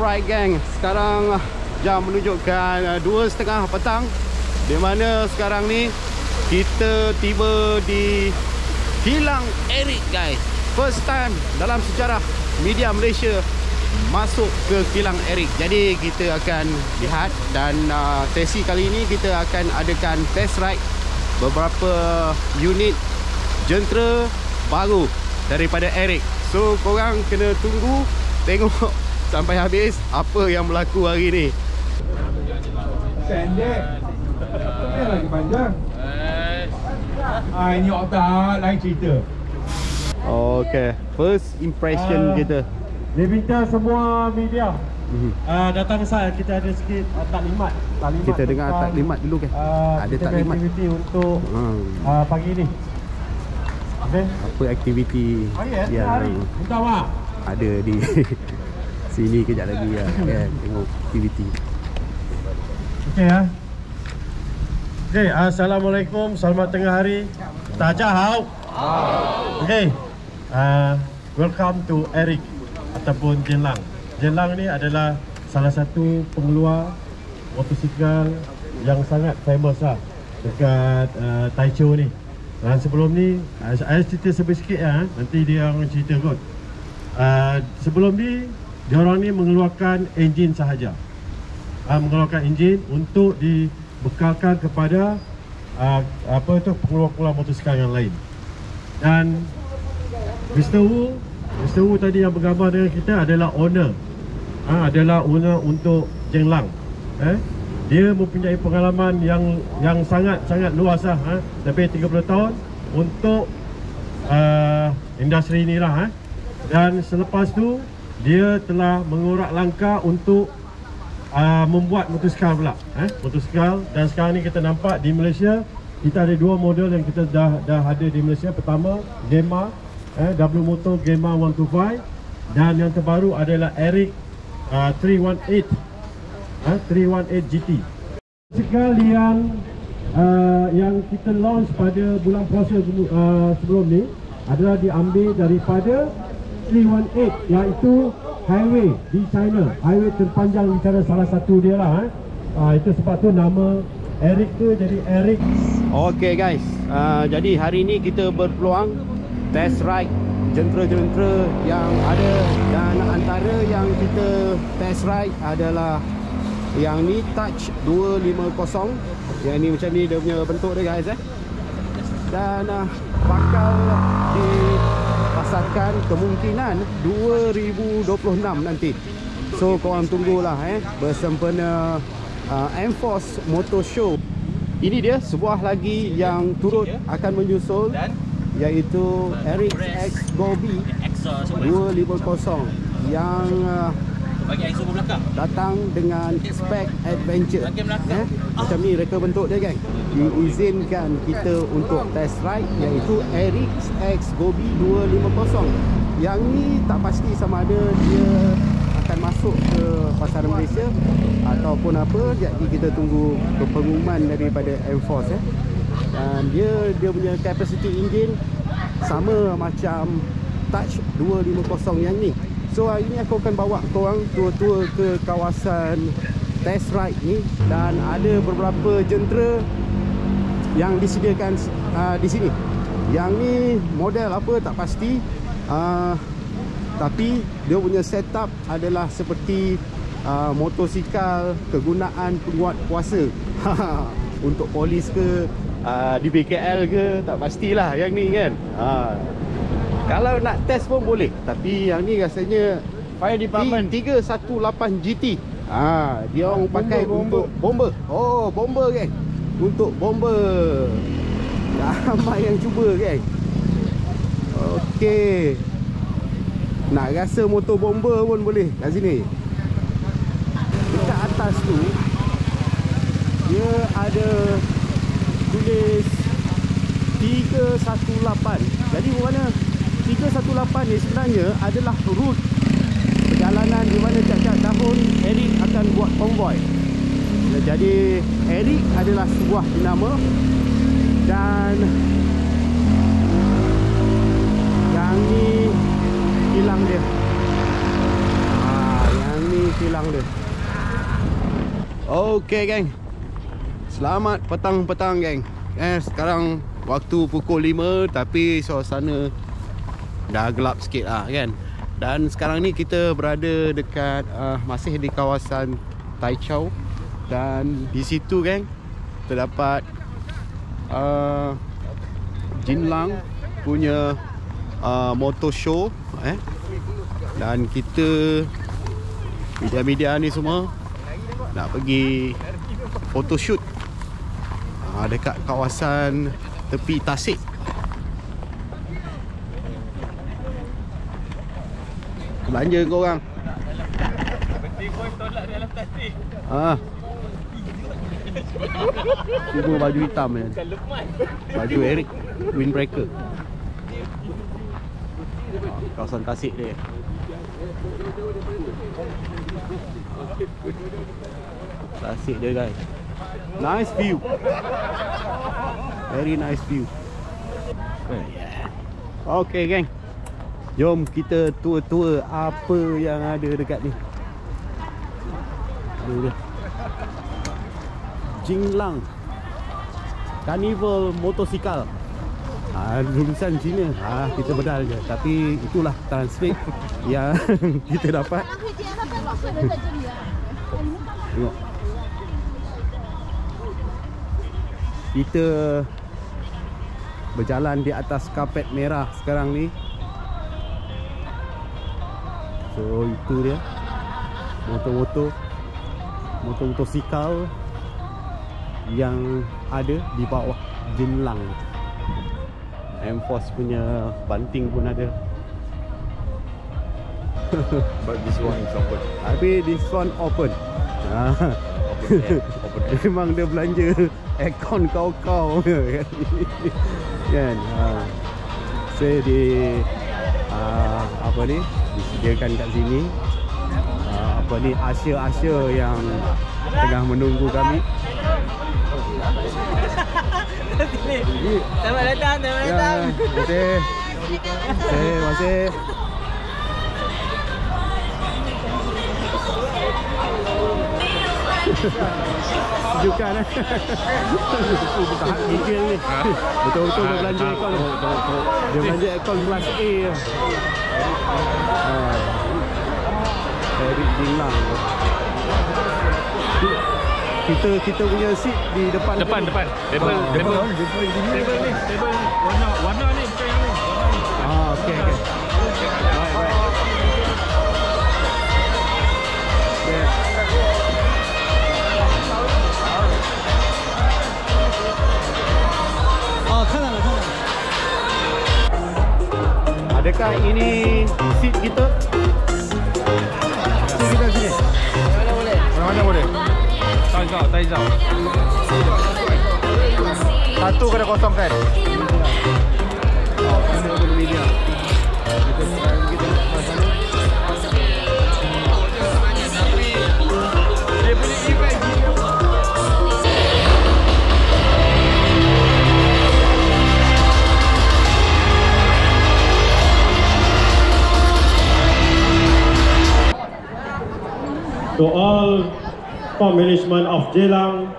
Alright gang, sekarang jam menunjukkan 2:30 petang, di mana sekarang ni kita tiba di kilang Eric guys. First time dalam sejarah media Malaysia masuk ke kilang Eric. Jadi kita akan lihat, dan sesi kali ini kita akan adakan test ride beberapa unit jentera baru daripada Eric. So korang kena tunggu tengok sampai habis apa yang berlaku hari ni. Pendek. Ini lagi panjang. Ini otak lain cerita. Okay, first impression kita. Dia minta semua media datang saya, kita ada sikit taklimat. Kita dengar taklimat dulu kan. Ada taklimat aktiviti untuk pagi ni. Okay. Apa aktiviti yang minta maaf ada di sini kejap lagi ya, kan? Tengok aktiviti. Okey ya. Okey, assalamualaikum, selamat tengah hari. Tajahau. Okey. Welcome to Eric ataupun Jenlang. Jenlang ni adalah salah satu pengeluar motosikal yang sangat famous lah dekat Taichung ni. Dan sebelum ni saya cerita sedikit ya, nanti dia orang cerita kot. Sebelum ni diorang ni mengeluarkan enjin sahaja, mengeluarkan enjin untuk dibekalkan kepada pengeluar-pengeluar motosikal yang lain. Dan Mr. Wu tadi yang bergambar dengan kita adalah owner, untuk Jenlang. Dia mempunyai pengalaman yang sangat luas lah, lebih 30 tahun untuk industri inilah. Dan selepas tu dia telah mengorak langkah untuk membuat motosikal pula, motosikal. Dan sekarang ni kita nampak di Malaysia kita ada dua model yang kita dah ada di Malaysia. Pertama Gemma, W Moto Gemma 125, dan yang terbaru adalah Eric 318 GT. Motosikal yang kita launch pada bulan puasa sebelum ni adalah diambil daripada 318, iaitu highway di China, highway terpanjang di China, salah satu dia lah. Itu sebab tu nama Eric tu jadi Eric. Okay guys, jadi hari ni kita berpeluang test ride jentera-jentera yang ada, dan antara yang kita test ride adalah yang ni Touch 250. Yang ni macam ni dia punya bentuk dia guys. Dan bakal dipasarkan kemungkinan 2026 nanti. So korang tunggulah bersempena Enforce Motor Show. Ini dia sebuah lagi yang turut akan menyusul, iaitu Eric X Gobi 250 yang datang dengan spek adventure. Macam ni reka bentuk dia geng. Diizinkan kita untuk test ride, iaitu Eric X Gobi 250. Yang ni tak pasti sama ada dia akan masuk ke pasaran Malaysia ataupun apa. Jadi kita tunggu pengumuman daripada Enforce. Dan dia punya capacity engine sama macam Touch 250 yang ni. So hari ni aku akan bawa korang tour-tour ke kawasan test ride ni, dan ada beberapa jentera yang disediakan di sini. Yang ni model apa tak pasti, tapi dia punya setup adalah seperti motosikal kegunaan penguat kuasa. Untuk polis ke, di BKL ke, tak pastilah yang ni kan. Kalau nak test pun boleh, tapi yang ni rasanya Fire Department 318 GT. Dia orang pakai untuk bomber. Oh, bomber kan. Untuk bomber. Ramai yang cuba kan. Okey. Nak rasa motor bomber pun boleh kat sini. Dekat atas tu dia ada tulis 318. Jadi mana 318 ni sebenarnya adalah route perjalanan di mana tiap-tiap tahun Eric akan buat konvoi. Jadi Eric adalah sebuah nama, dan yang ni kilang dia. Yang ni kilang dia. Okey geng, selamat petang-petang geng. Sekarang waktu pukul 5 tapi suasana dah gelap sikit lah kan. Dan sekarang ni kita berada dekat masih di kawasan Taichau. Dan di situ geng terdapat Jinlang punya motor show dan kita media-media ni semua nak pergi photoshoot dekat kawasan tepi tasik. Belanja kau orang. Cuma baju hitam ni. Baju Eric Windbreaker. Kawasan tasik dia. Tasik dia guys. Nice view. Very nice view. Okay geng, jom kita tour-tour apa yang ada dekat ni. Jinlang Carnival Motosikal. Tulisan Cina. Kita bedal je. Tapi itulah translate yang kita dapat. Tengok. Kita berjalan di atas kapet merah sekarang ni. So itu dia motosikal yang ada di bawah Jinlang. M-Force punya banting pun ada. But this one is open. Tapi this one open. Memang dia belanja aircon kau-kau kan. Saya apa ni disediakan kat sini. Apa ni Asia yang tengah menunggu kami. Selamat datang, selamat datang. Terima kasih. Sejukan tahan gigil ni. Betul-betul dia belanja aircon. Dia belanja aircon kelas A. Dari Jinlang. Kita punya seat di depan. Depan. Table ni. Warna ni bukan yang ni. Okey. Right. Adakah ini seat kita? Seat kita sini. Mana boleh? Taizau. Satu kena kosongkan. Kita boleh media. Dia punya event. To all top management of Jinlang,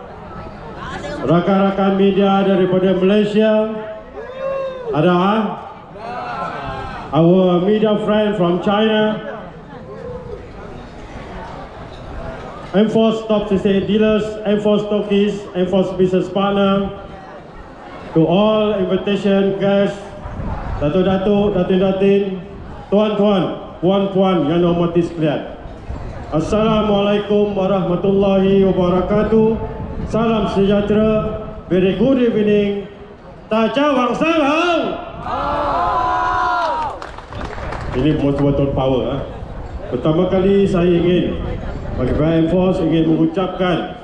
rakan-rakan media daripada Malaysia, ada our media friend from China, M-Force top 68 dealers, M-Force stockists, M-Force business partner, to all invitation guests, datuk-datuk, datin-datin, tuan-tuan, puan-puan yang hormati sekalian. Assalamualaikum warahmatullahi wabarakatuh. Salam sejahtera. Very good evening. Taja Wang Sang Hao. Ini betul-betul power. Pertama kali saya ingin bagi M-Force ingin mengucapkan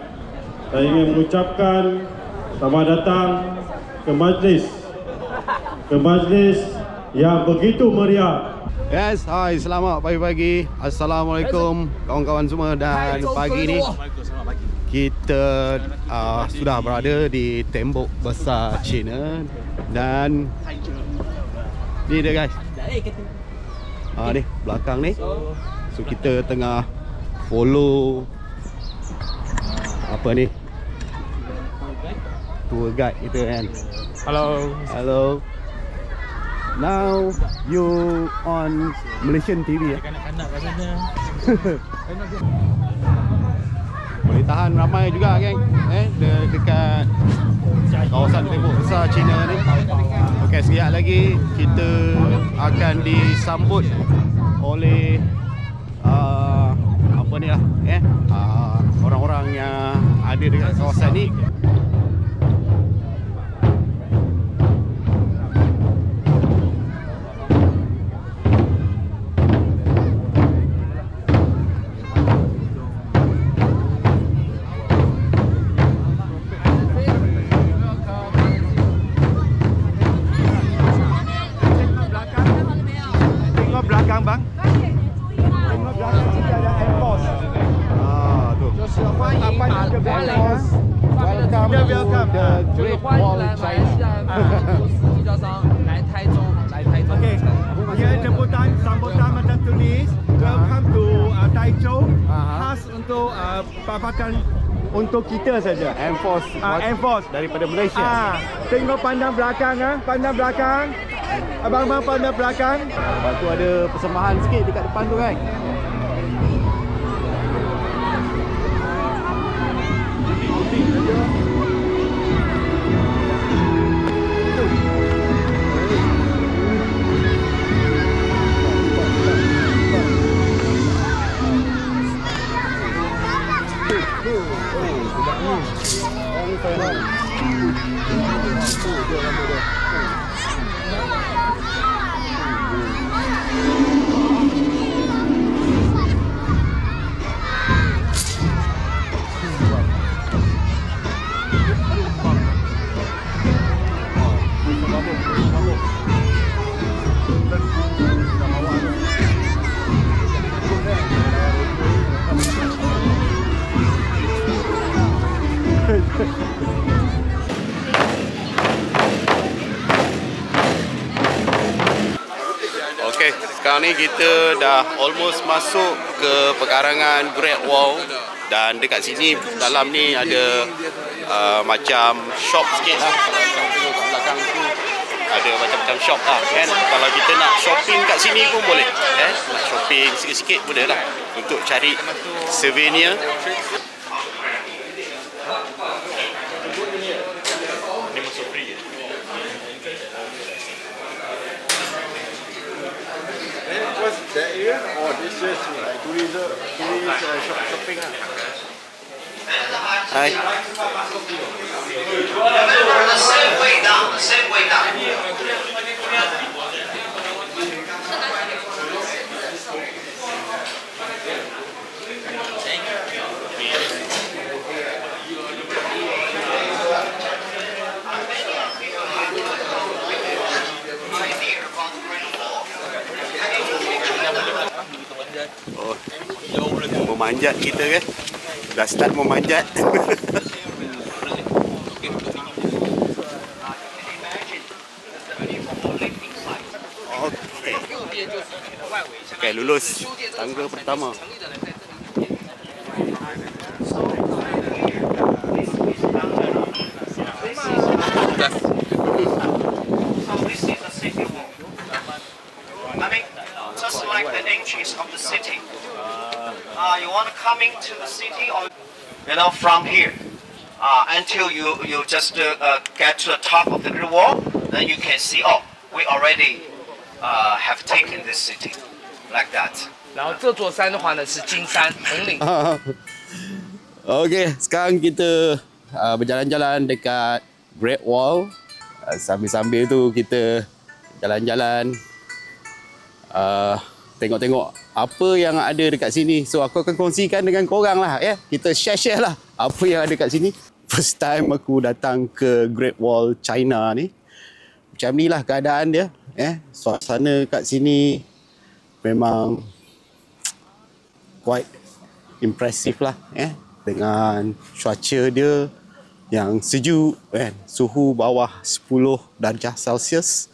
selamat datang ke majlis yang begitu meriah. Yes, hai, selamat pagi-pagi. Assalamualaikum kawan-kawan semua. Dan pagi ni kita sudah berada di tembok besar China. Dan ni dia guys, ni belakang ni. So kita tengah follow apa ni, tour guide kita kan. Hello. Now you on Malaysian TV ya? Kanak-kanak kat sana. Boleh tahan ramai juga geng. Dekat kawasan tembok besar China ni. Okey, sekejap lagi kita akan disambut oleh apa ni lah, orang-orang yang ada dekat kawasan ni. Welcome to the Great Wall China. Dia sambutan macam tulis welcome to Taichung, khas untuk papakan untuk kita saja. Enforce daripada Malaysia. Tengok pandang belakang, pandang belakang. Abang-abang pandang belakang. Lepas tu ada persembahan sikit dekat depan tu kan. Okey, sekarang ni kita dah almost masuk ke pekarangan Great Wall. Dan dekat sini dalam ni ada macam shop sikit lah. Kalau korang tengok kat belakang tu ada macam-macam shop lah kan. Kalau kita nak shopping kat sini pun boleh, nak shopping sikit-sikit boleh lah untuk cari souvenir. Ni masuk free je. What's that area? Oh, this is like shopping. Hai. Oh, memanjat kita kan. Dah start memanjat. Okey, lulus tangga pertama. Just like the entrance of the city. You want to come into the city, or from here until you just get to the top of the Great Wall, then you can see. Oh, we already have taken this city, like that. 然后这座山的话呢是金山统领。 Okey, sekarang kita berjalan-jalan dekat Great Wall. Sambil-sambil tu kita jalan-jalan, tengok-tengok apa yang ada dekat sini. So aku akan kongsikan dengan korang lah ya. Kita share lah apa yang ada kat sini. First time aku datang ke Great Wall China ni. Macam ni lah keadaan dia. Suasana kat sini memang quite impressive lah dengan cuaca dia yang sejuk kan. Suhu bawah 10 darjah Celsius.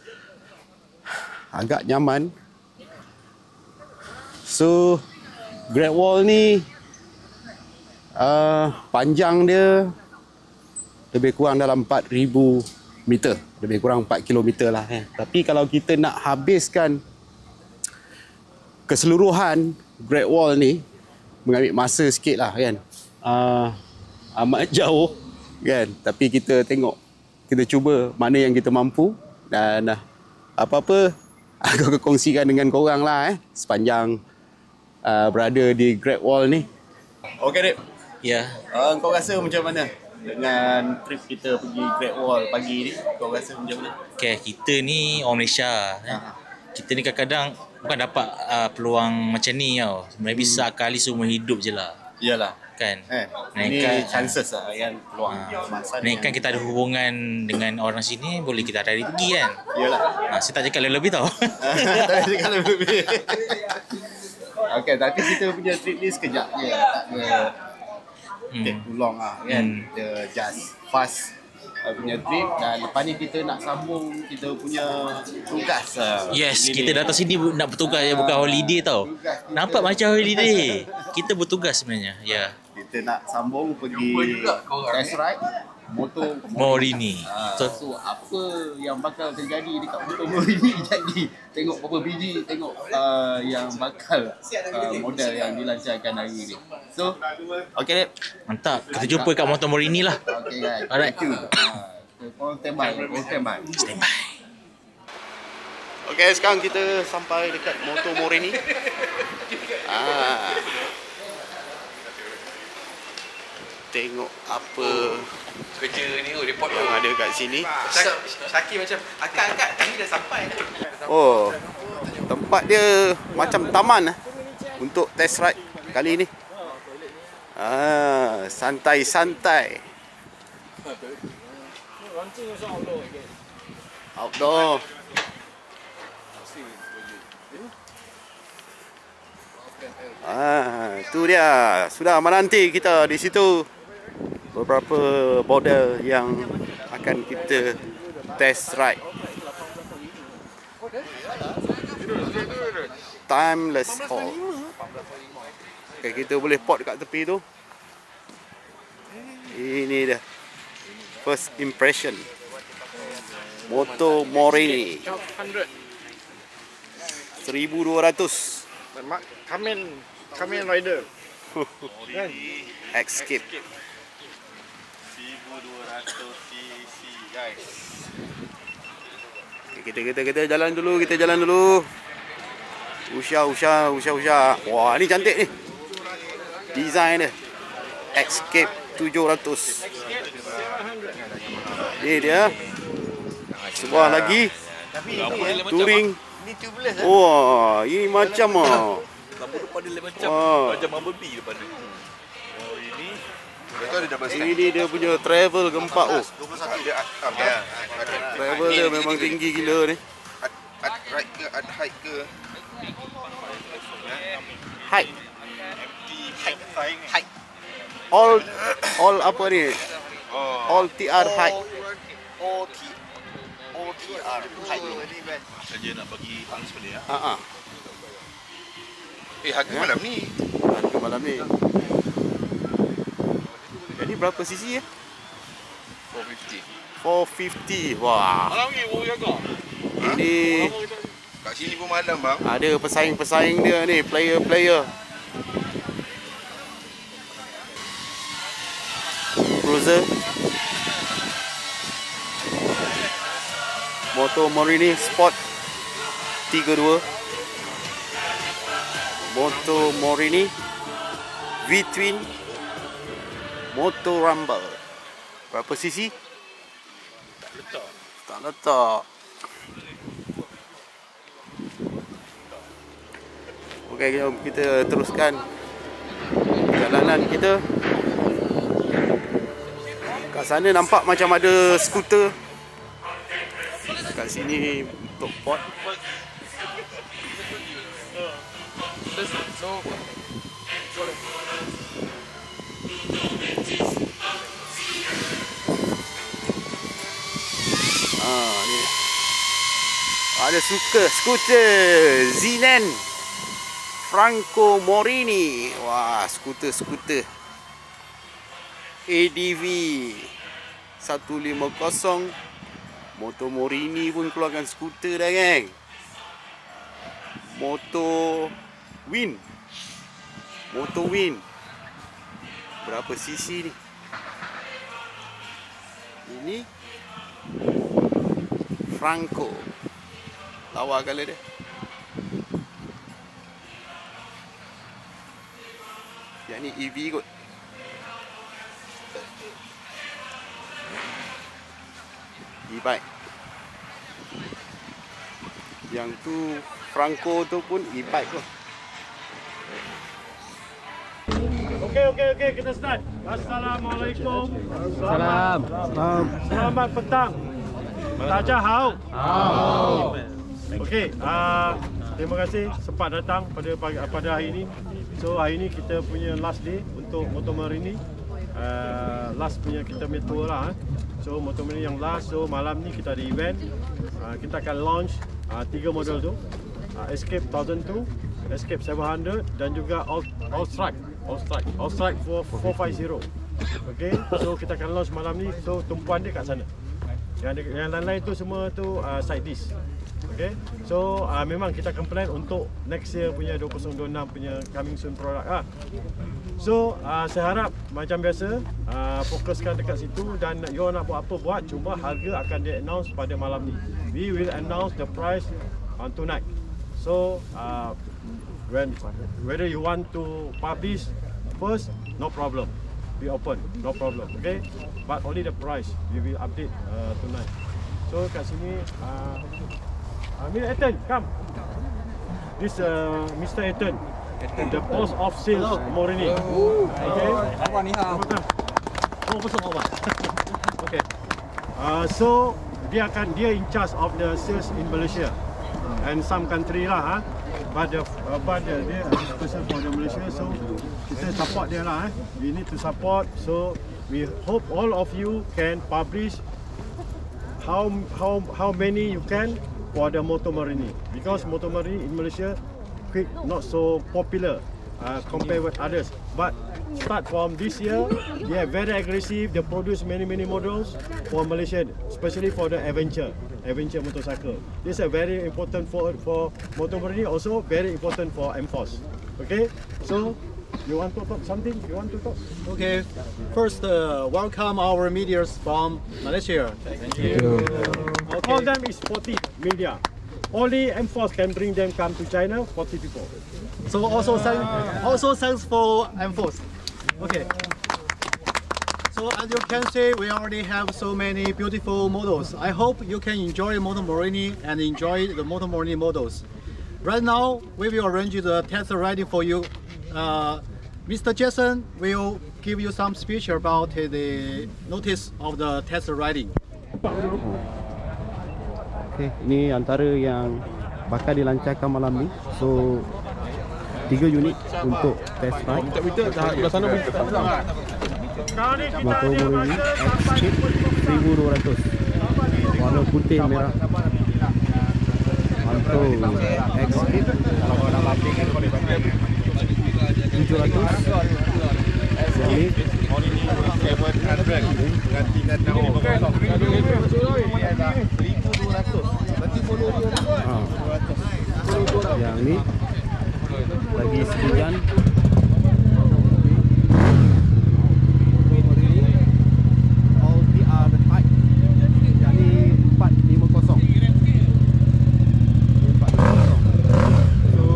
Agak nyaman. So Great Wall ni Panjang dia lebih kurang dalam 4,000 meter, lebih kurang 4 kilometer lah. Tapi kalau kita nak habiskan keseluruhan Great Wall ni, mengambil masa sikit lah kan. Amat jauh kan. Tapi kita tengok, kita cuba mana yang kita mampu. Dan apa-apa aku kongsikan dengan korang lah sepanjang berada di Great Wall ni. Okay, Dip. Ya. Kau rasa macam mana dengan trip kita pergi Great Wall pagi ni? Kau rasa macam mana? Okay, kita ni orang Malaysia. Kita ni kadang-kadang bukan dapat peluang macam ni tau. Maybe sekali seumur hidup je lah. Iyalah. Kan? Ini chances lah kan, peluang. Naikkan kita ada hubungan dengan orang sini, boleh kita ada pergi kan? Iyalah. Saya tak cakap lebih tau. Tak cakap lebih. Okay, tapi kita punya trip ni sekejap je. Take too long lah kan. Kita just fast punya trip. Dan lepas ni kita nak sambung kita punya tugas. Yes, kita datang sini nak bertugas je, bukan holiday tau. Nampak macam holiday. Kita bertugas sebenarnya. Ya. Kita nak sambung pergi test ride motor Morini. So apa yang bakal terjadi dekat motor Morini jadi tengok berapa biji, tengok yang bakal model yang dilancarkan hari ni. So okay, Dip. Mantap. Kita jumpa kat motor Morini lah. Okay guys. Alright. Thank you. Korang standby. Standby. Okay, sekarang kita sampai dekat motor Morini. Tengok apa Kerja ni report yang ada kat sini. Syakir macam angkat kami dah sampai. Oh, tempat dia macam taman untuk test ride kali ni. Santai-santai. Outdoor. Tu dia. Sudah menanti kita di situ. Beberapa model yang akan kita test ride. Timeless Hall. Okay, kita boleh pot dekat tepi tu. Ini dia. First impression. Motor Morini 1,200. Kamen rider. Escape 1200cc guys. Okay, kita jalan dulu. Usha. Wah, ni cantik ni. Design dia. Escape 700. Ni dia. Sebuah lagi. Touring. Wah, ini macam Lampu depan dia macam macam Bumblebee depan dia. Oh, ini betul dia double stack. Ini dia punya travel keempat. 21 dia up ya. Travel dia memang tinggi gila ni. Right ke height ke? Height. Height. All apa ni? All TR height. OTR height. Saja nak bagi pounds pada ya. Harga malam ni. Jadi berapa cc ya? 450. Wah. Malam ni baru jaga. Ini Kat sini pun malam bang. ada pesaing-pesaing dia ni, player-player. Cruiser. Motor Morini Sport 32. Motor Morini V-Twin. Motor Rumble. Berapa cc? Tak letak. Okey, jom kita teruskan perjalanan kita. Kat sana nampak macam ada skuter. Kat sini untuk pot. Ni. Ada skuter Zinan Franco Morini. Wah, skuter. ADV 150. Motor Morini pun keluarkan skuter dah, geng. Motor Win. Berapa cc ni? Ini Franco. Lawa color dia. Yang ni EV kot. E-bike. Yang tu Franco tu pun e-bike tu. Okey, kita start. Assalamualaikum. Selamat petang. Taja hao. Okey, terima kasih sempat datang pada hari ini. So hari ini kita punya last day untuk Motor Morini. Last punya kita punya tour lah. So Motor Morini yang last. So malam ni kita ada event. Kita akan launch 3 model tu. Escape 1002, Escape 700 dan juga All-Strike 450. Okay, so kita akan launch malam ni. So tumpuan dia kat sana. Yang lain-lain tu semua tu side disc. Okay, so memang kita akan plan untuk next year punya 2026 punya coming soon product lah. So saya harap macam biasa fokuskan dekat situ dan you nak buat apa buat, cuma harga akan di announce pada malam ni. We will announce the price on tonight. So whether you want to publish first, no problem. Be open, no problem. Okay, but only the price we will update tonight. So kat sini Mr. Ethan, come. This Mr. Ethan, the boss of sales Morini. Okay. Okay. So dia in charge of the sales in Malaysia and some country lah. But dia special for the Malaysia. So kita support dia lah. We need to support. So we hope all of you can publish how many you can for the Motor Morini, because Motor Morini in Malaysia not so popular compared with others. But start from this year, they are very aggressive. They produce many models for Malaysia, especially for the adventure motorcycle. This is very important for Motor Morini, also very important for M-Force. Okay, so you want to talk something? You want to talk? Okay, first welcome our medias from Malaysia. Thank you. Okay. All them is 40 media. Only M-Force can bring them come to China, 40 people. So also thanks for M-Force. Okay. So as you can see, we already have so many beautiful models. I hope you can enjoy Motor Morini and enjoy the Motor Morini models. Right now, we will arrange the test riding for you. Mr. Jason will give you some speech about the notice of the test riding. Okay, ini antara yang bakal dilancarkan malam ni. So 3 unit untuk test ride. Motor Morini Escape 1200 warna putih merah. Untuk Escape 700. Ini yang ni lagi sekian. All PR height. Yang ni 450. So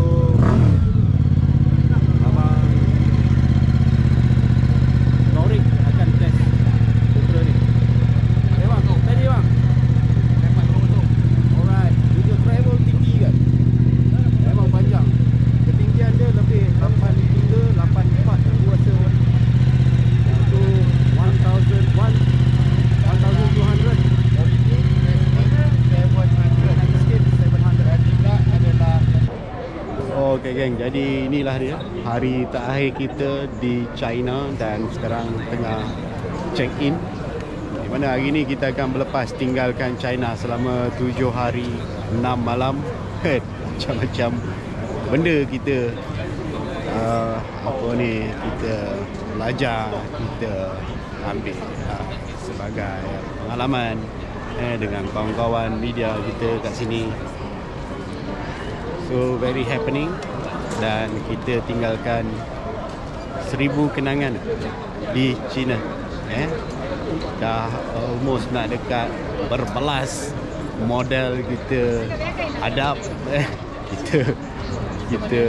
abang Norik akan test putra ni. Bang, tadi bang. Alright, video travel tinggi kan? Memang panjang. Ketinggian dia lebih 83, 84 aku rasa. Yang tu 1200. Okay geng, jadi inilah dia hari terakhir kita di China dan sekarang tengah check in. Di mana hari ni kita akan berlepas tinggalkan China selama 7 hari 6 malam. Macam-macam benda kita kita belajar, kita ambil sebagai pengalaman dengan kawan-kawan media kita kat sini. So very happening, dan kita tinggalkan 1000 kenangan di China. Dah almost nak dekat berbelas model kita hadap. Kita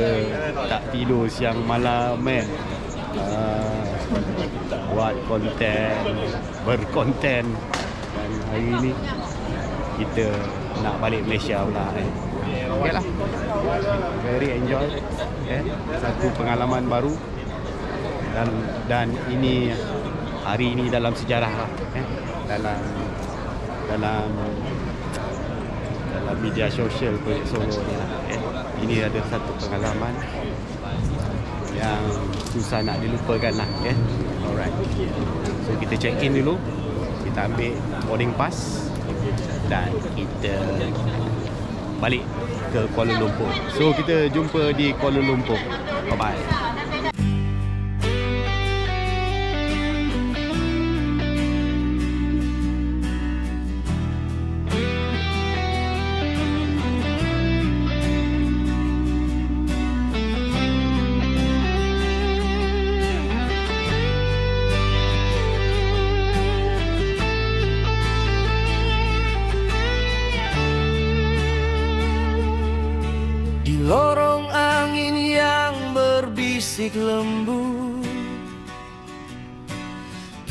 tak tidur siang malam buat konten, berkonten, dan hari ni kita nak balik Malaysia pula. Okay lah, very enjoy, satu pengalaman baru, dan ini hari ini dalam sejarah lah, dalam media sosial Projek Solo ni lah. Ini ada satu pengalaman yang susah nak dilupakan lah. Alright, so kita check in dulu, kita ambil boarding pass, dan kita balik ke Kuala Lumpur. So kita jumpa di Kuala Lumpur. Bye bye. Lorong angin yang berbisik lembut,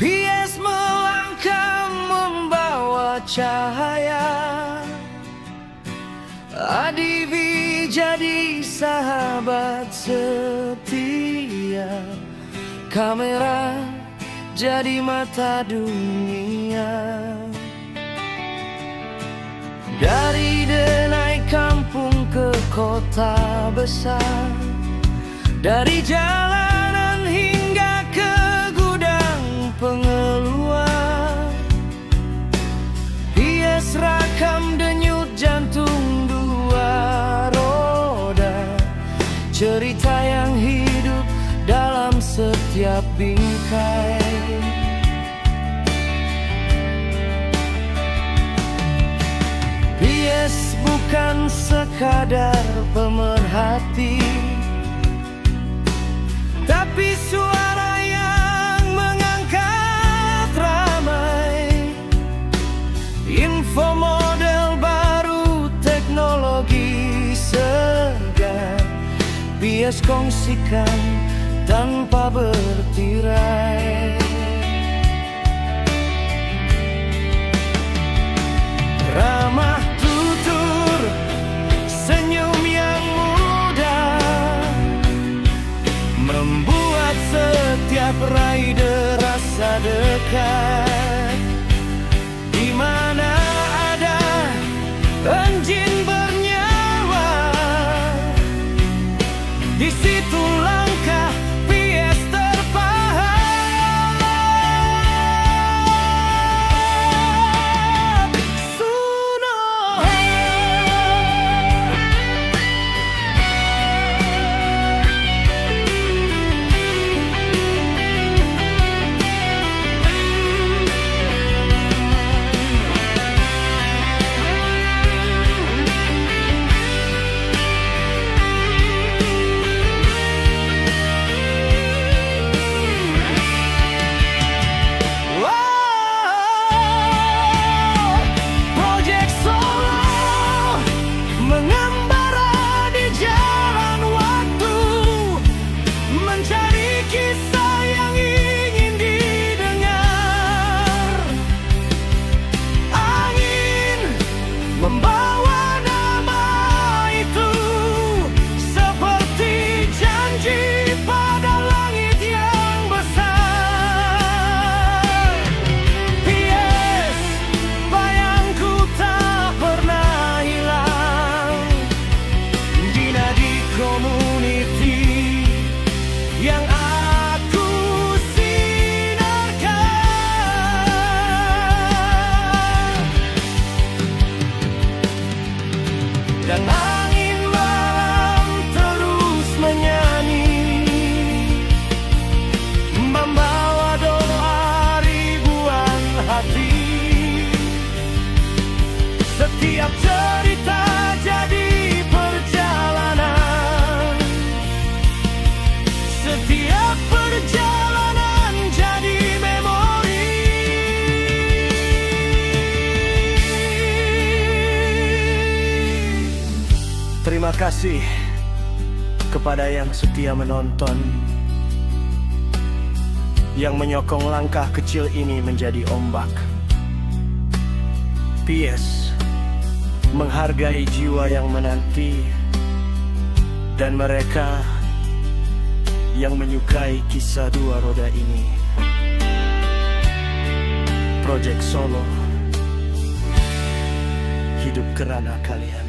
PS melangkah membawa cahaya, Adivi jadi sahabat setia, kamera jadi mata dunia. Dari denai kampung ke kota besar, dari jalanan hingga ke gudang pengeluar, PS rakam denyut jantung dua roda, cerita yang hidup dalam setiap bingkai. PS bukan sekadar pemerhati, tapi suara yang mengangkat ramai. Info model baru, teknologi segar, PS kongsikan tanpa bertirai. Ramah tutur, senyum yang mudah, membuat setiap rider rasa dekat. Di mana ada engine bernyawa, di situ langkah PS terpaham. Suno. Projek Solo mengembara di jalan waktu, mencari kisah yang ingin didengar. Angin membawa nama itu seperti janji pada langit yang besar. PS, bayangku tak pernah hilang di nadi community yang aku perjalanan jadi memori. Terima kasih kepada yang setia menonton, yang menyokong langkah kecil ini menjadi ombak. PS, menghargai jiwa yang menanti dan mereka yang menyukai kisah dua roda ini. Project Solo, hidup kerana kalian.